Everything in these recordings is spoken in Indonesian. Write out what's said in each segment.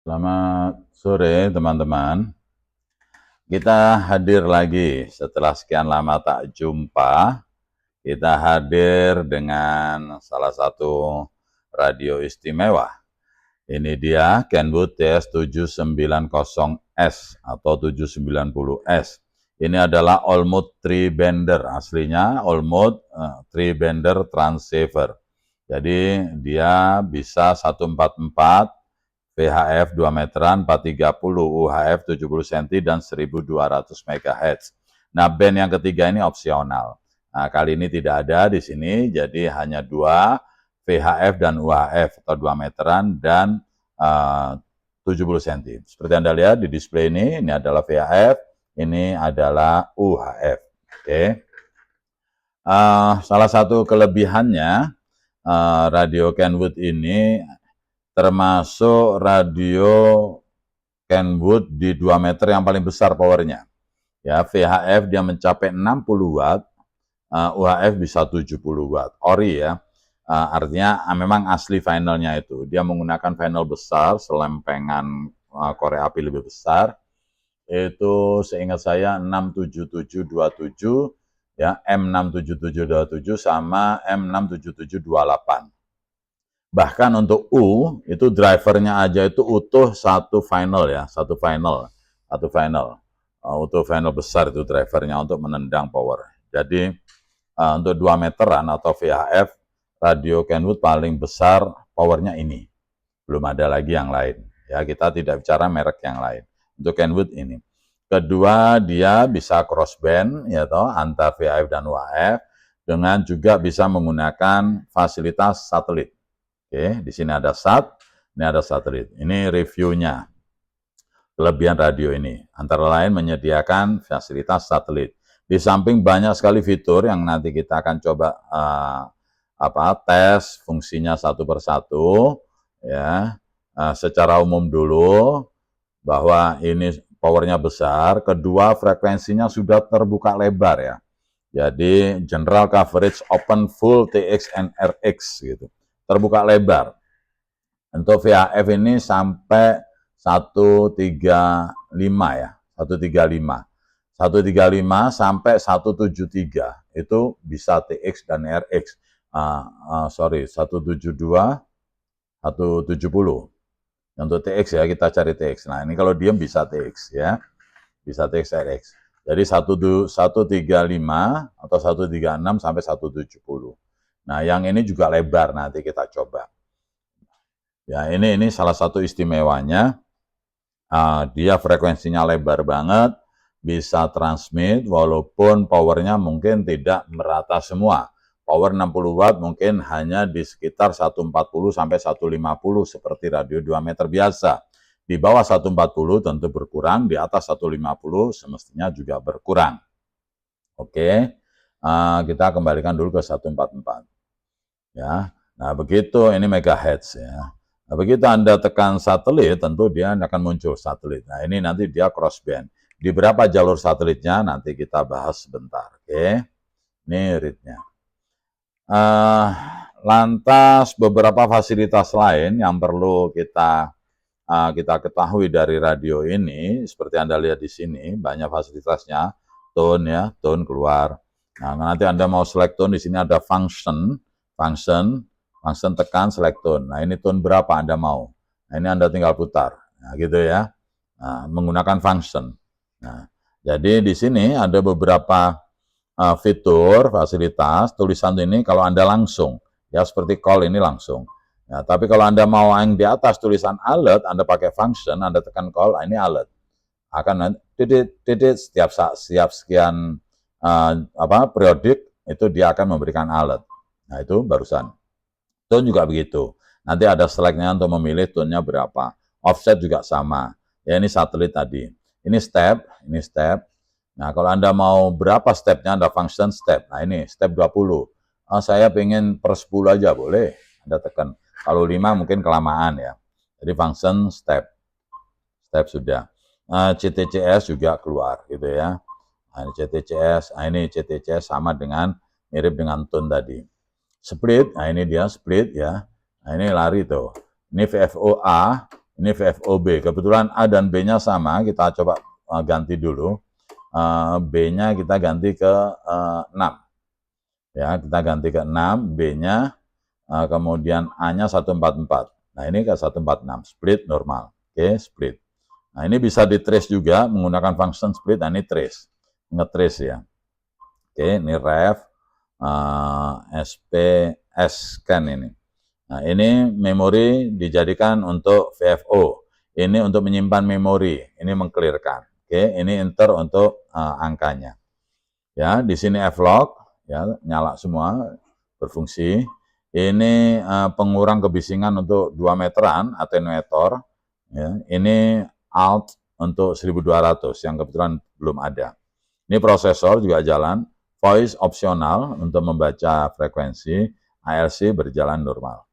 Selamat sore teman-teman. Kita hadir lagi setelah sekian lama tak jumpa. Kita hadir dengan salah satu radio istimewa. Ini dia Kenwood TS790S atau 790S. Ini adalah All-Mode 3 Bender, aslinya All-Mode 3 Bender Transceiver. Jadi dia bisa 144 VHF 2 meteran 430, UHF 70 cm dan 1200 MHz. Nah, band yang ketiga ini opsional. Nah, kali ini tidak ada di sini, jadi hanya dua, VHF dan UHF atau 2 meteran dan 70 cm. Seperti Anda lihat di display ini adalah VHF, ini adalah UHF. Oke. Salah satu kelebihannya radio Kenwood ini termasuk radio Kenwood di 2 meter yang paling besar powernya. Ya, VHF dia mencapai 60 watt, UHF bisa 70 watt. Ori ya. Artinya memang asli finalnya itu. Dia menggunakan final besar, selempengan korek api lebih besar. Itu seingat saya 67727 ya, M67727 sama M67728. Bahkan untuk U, itu drivernya aja itu utuh satu final ya, satu final. Utuh final besar itu drivernya untuk menendang power. Jadi untuk 2 meteran atau VHF, radio Kenwood paling besar powernya ini. Belum ada lagi yang lain. Ya, kita tidak bicara merek yang lain. Untuk Kenwood ini. Kedua, dia bisa crossband ya toh, antar VHF dan UHF dengan juga bisa menggunakan fasilitas satelit. Oke, di sini ada SAT, ini ada satelit. Ini reviewnya. Kelebihan radio ini antara lain menyediakan fasilitas satelit. Di samping banyak sekali fitur yang nanti kita akan coba tes fungsinya satu persatu ya. Secara umum dulu bahwa ini powernya besar, kedua frekuensinya sudah terbuka lebar ya. Jadi general coverage open full TX and RX gitu. Terbuka lebar. Untuk VHF ini sampai 135 ya, 135. 135 sampai 173 itu bisa TX dan RX. 172, 170. Untuk TX ya, kita cari TX. Nah, ini kalau diem bisa TX ya. Bisa TX RX. Jadi 135 atau 136 sampai 170. Nah, yang ini juga lebar, nanti kita coba. Ya, ini salah satu istimewanya. Dia frekuensinya lebar banget, bisa transmit walaupun powernya mungkin tidak merata semua. Power 60 watt mungkin hanya di sekitar 140 sampai 150 seperti radio 2 meter biasa. Di bawah 140 tentu berkurang, di atas 150 semestinya juga berkurang. Oke, kita kembalikan dulu ke 144. Ya, nah begitu ini megahertz ya. Nah, begitu Anda tekan satelit, tentu dia akan muncul satelit. Nah, ini nanti dia crossband. Di berapa jalur satelitnya nanti kita bahas sebentar. Oke, ini readnya. Lantas beberapa fasilitas lain yang perlu kita ketahui dari radio ini, seperti Anda lihat di sini, banyak fasilitasnya. Tone ya, tone keluar. Nah, nanti Anda mau select tone, di sini ada function tekan select tone. Nah, ini tone berapa Anda mau. Nah, ini Anda tinggal putar. Nah, gitu ya. Nah, menggunakan function. Nah, jadi di sini ada beberapa fitur, fasilitas, tulisan ini kalau Anda langsung, ya seperti call ini langsung. Ya, tapi kalau Anda mau yang di atas tulisan alert, Anda pakai function, Anda tekan call, ini alert. Akan titit setiap sekian periodik itu dia akan memberikan alert. Nah, itu barusan. Tone juga begitu. Nanti ada select-nya untuk memilih tone-nya berapa. Offset juga sama. Ya, ini satelit tadi. Ini step. Nah, kalau Anda mau berapa step-nya, ada function step. Nah, ini step 20. Saya pengen per 10 aja, boleh. Anda tekan. Kalau 5 mungkin kelamaan ya. Jadi function step. Step sudah. CTCS juga keluar gitu ya. Nah, ini CTCS. Nah, ini CTCS sama dengan mirip dengan tone tadi. Split, nah ini dia split ya. Nah, ini lari tuh. Ini VFOA, Ini VFOB. Kebetulan A dan B-nya sama, kita coba ganti dulu. B-nya kita ganti ke 6. Ya, kita ganti ke 6, B-nya kemudian A-nya 144. Nah, ini ke 146, split normal. Oke, split. Nah, ini bisa di-trace juga menggunakan function split. Nah, ini trace. Nge-trace ya. Oke, ini ref SPS scan ini. Nah, ini memori dijadikan untuk VFO. Ini untuk menyimpan memori, ini mengclearkan. Oke, ini enter untuk angkanya. Ya, di sini F-log, ya, nyala semua, berfungsi. Ini pengurang kebisingan untuk 2 meteran, attenuator. Ya, ini alt untuk 1200 yang kebetulan belum ada. Ini prosesor juga jalan, voice opsional untuk membaca frekuensi, ALC berjalan normal.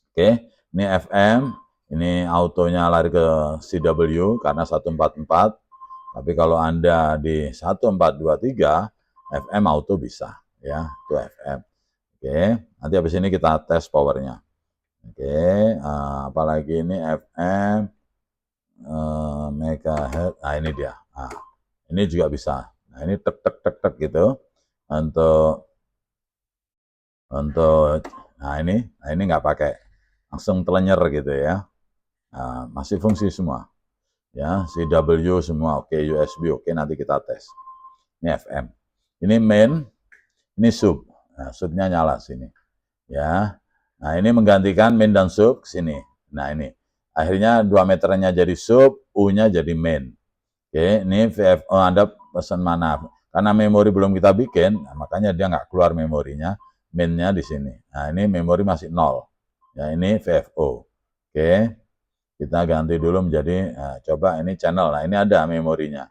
Oke, ini FM, ini autonya lari ke CW karena 144, tapi kalau Anda di 1423, FM auto bisa, ya, itu FM. Oke, nanti habis ini kita tes powernya. Oke, apalagi ini FM, megahertz, nah ini dia. Nah, ini juga bisa. Nah, ini tek tek tek tek gitu untuk nah ini nggak pakai, langsung telenyer gitu ya. Nah, masih fungsi semua. Ya, CW semua oke, USB oke, nanti kita tes. Ini FM. Ini main, ini sub. Nah, subnya nyala sini. Ya. Nah, ini menggantikan main dan sub sini. Nah, ini. Akhirnya 2 meternya jadi sub, U-nya jadi main. Oke, ini VFO Anda pesan mana? Karena memori belum kita bikin, nah, makanya dia nggak keluar memorinya. Main-nya di sini. Nah, ini memori masih 0. Ya, ini VFO. Oke, kita ganti dulu menjadi, nah, coba ini channel. Nah, ini ada memorinya.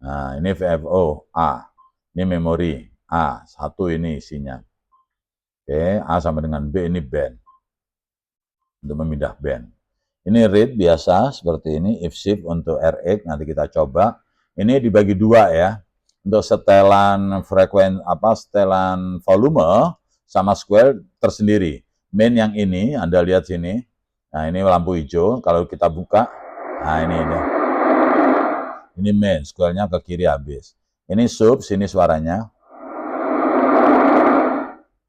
Nah, ini VFO A. Ini memori A. 1 ini isinya. Oke, A sama dengan B, ini band. Untuk memindah band. Ini read biasa seperti ini, if shift untuk RX, nanti kita coba. Ini dibagi 2 ya. Untuk setelan setelan volume sama square tersendiri. Main yang ini, Anda lihat sini. Nah, ini lampu hijau. Kalau kita buka, nah ini. Ini main, square-nya ke kiri habis. Ini sub, sini suaranya.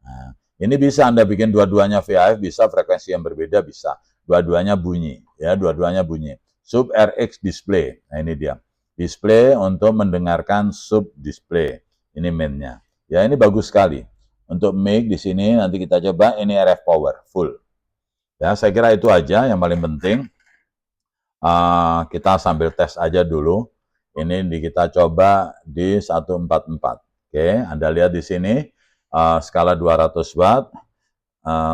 Nah, ini bisa Anda bikin dua-duanya VHF, bisa frekuensi yang berbeda, bisa. Dua-duanya bunyi, ya, dua-duanya bunyi. Sub RX display, nah ini dia. Display untuk mendengarkan sub display. Ini mainnya. Ya, ini bagus sekali. Untuk mic di sini nanti kita coba, ini RF power full. Ya, saya kira itu aja yang paling penting. Kita sambil tes aja dulu. Ini kita coba di 144. Oke, Anda lihat di sini skala 200 watt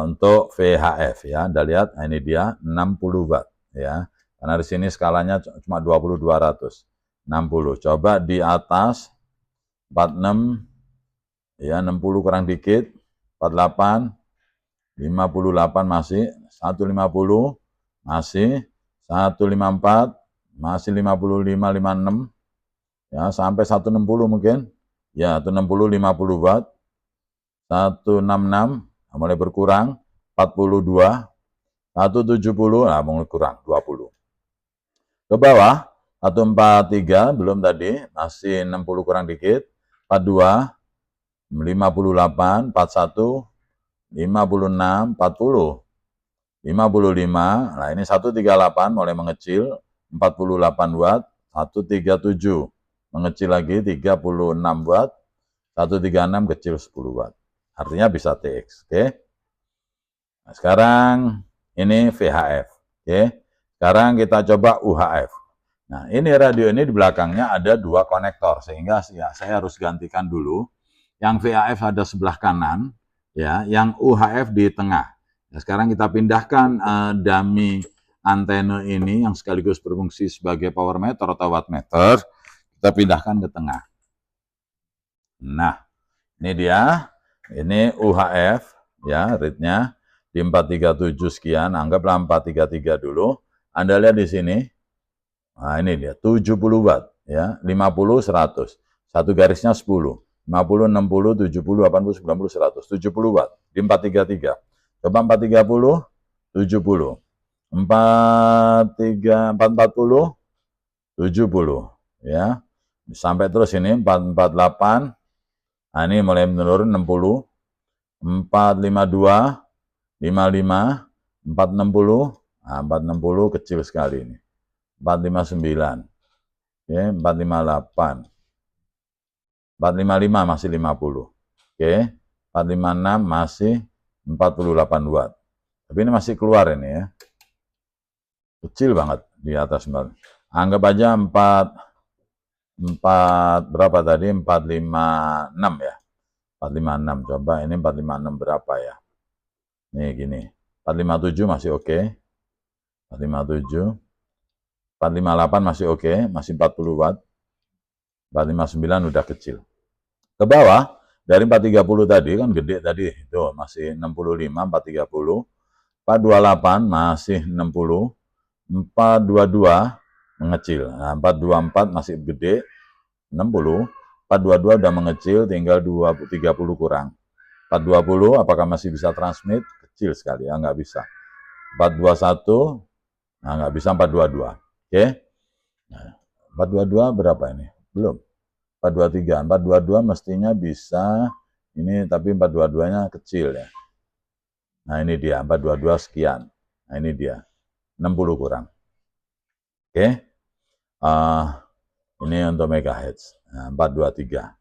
untuk VHF ya. Anda lihat, nah ini dia 60 watt ya. Karena di sini skalanya cuma 20 200. 60. Coba di atas 46 ya, 60 kurang dikit, 48, 58 masih, 150 masih, 154 masih, 55 56 ya, sampai 160 mungkin. Ya, 160 50 watt. 166 mulai berkurang, 42, 170, nah mulai kurang, 20. Ke bawah, 143, belum tadi, masih 60 kurang dikit, 42, 58, 41, 56, 40, 55, nah ini 138 mulai mengecil, 48 watt, 137, mengecil lagi 36 watt, 136 kecil 10 watt. Artinya bisa TX, oke. Nah, sekarang ini VHF, oke. Sekarang kita coba UHF. Nah, ini radio ini di belakangnya ada 2 konektor, sehingga ya, saya harus gantikan dulu. Yang VHF ada sebelah kanan, ya, yang UHF di tengah. Nah, sekarang kita pindahkan dummy antena ini yang sekaligus berfungsi sebagai power meter atau wattmeter, kita pindahkan ke tengah. Nah, ini dia, ini UHF, ya, readnya di 437 sekian, anggaplah 433 dulu. Anda lihat di sini, nah ini dia, 70 watt, ya, 50, 100, satu garisnya 10, 50, 60, 70, 80, 90, 100, 70 watt, di 433. Coba 430, 70. 440, 70 ya. Sampai terus ini 448. Nah, ini mulai menurun 60. 452, 55, 460. Nah, 460 kecil sekali ini. 459. Oke, 458. 455 masih 50. Oke. 456 masih 48 watt. Tapi ini masih keluar ini ya. Kecil banget di atas 4. Anggap aja 4 berapa tadi? 456 ya. 456 coba ini 456 berapa ya? Nih gini. 457 masih oke. 457. 458 masih oke, masih 40 watt. 459 udah kecil. Ke bawah dari 430 tadi kan gede tadi. Tuh masih 65 430. 428 masih 60. 422 mengecil. Nah, 424 masih gede 60. 422 udah mengecil, tinggal 30 kurang. 420 apakah masih bisa transmit? Kecil sekali ya, nggak bisa. 421, nah nggak bisa 422. Oke. Nah, 422 berapa ini? Belum. 423. 422 mestinya bisa ini, tapi 422-nya kecil ya. Nah, ini dia 422 sekian. Nah, ini dia. 60 kurang. Oke. Ini untuk megahertz. Nah, 423.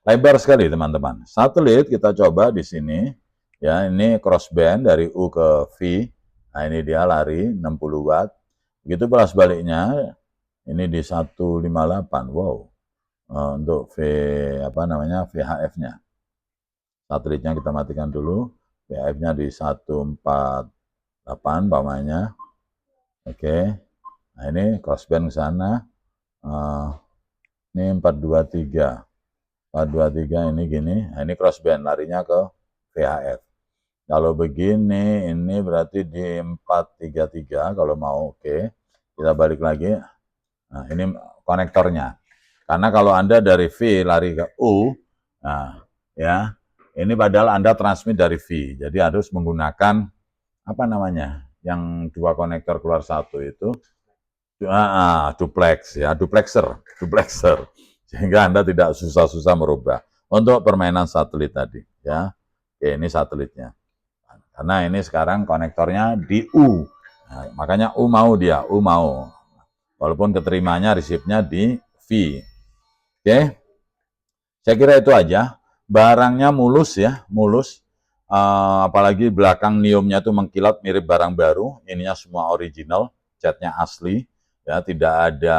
Lebar sekali teman-teman. Satelit kita coba di sini. Ya, ini crossband dari U ke V. Nah, ini dia lari 60 watt. Begitu pula sebaliknya, ini di 158. Wow. Untuk VHF-nya. Satelitnya kita matikan dulu. VHF-nya di 148 pamannya. Oke. Nah, ini crossband ke sana. Ini 423. 423 ini gini. Nah, ini crossband larinya ke VHF. Kalau begini, ini berarti di 433 kalau mau. Oke. Kita balik lagi. Nah, ini konektornya. Karena kalau Anda dari V lari ke U, nah, ya, ini padahal Anda transmit dari V. Jadi harus menggunakan apa namanya? Yang dua konektor keluar satu itu duplex ya, duplexer. Sehingga Anda tidak susah-susah merubah. Untuk permainan satelit tadi ya. Oke, ini satelitnya. Karena ini sekarang konektornya di U. Nah, makanya U mau. Walaupun keterimanya receive-nya di V. Oke. Saya kira itu aja. Barangnya mulus ya, mulus. Apalagi belakang niumnya itu mengkilat mirip barang baru. Ininya semua original, catnya asli. Ya, tidak ada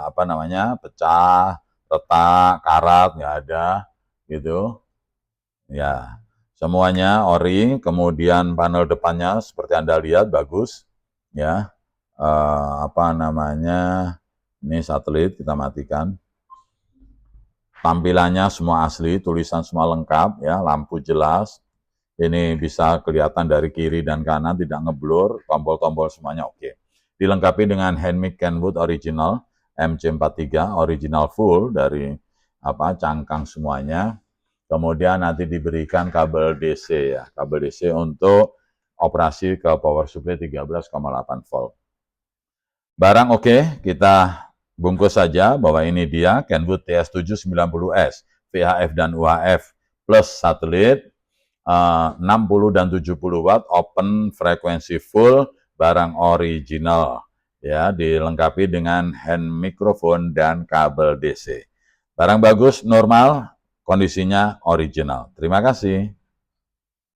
apa namanya pecah, retak, karat, nggak ada gitu. Ya, semuanya ori. Kemudian panel depannya seperti Anda lihat bagus. Ya, apa namanya? Ini satelit kita matikan. Tampilannya semua asli, tulisan semua lengkap, ya, lampu jelas. Ini bisa kelihatan dari kiri dan kanan, tidak ngeblur, tombol-tombol semuanya oke. Dilengkapi dengan Handmade Kenwood original, MC43, original full dari apa cangkang semuanya. Kemudian nanti diberikan kabel DC ya, kabel DC untuk operasi ke power supply 13,8 volt. Barang oke, kita bungkus saja bahwa ini dia Kenwood TS790S, VHF dan UHF plus satelit 60 dan 70 watt, open frekuensi full, barang original ya, dilengkapi dengan hand microphone dan kabel DC. Barang bagus, normal, kondisinya original. Terima kasih.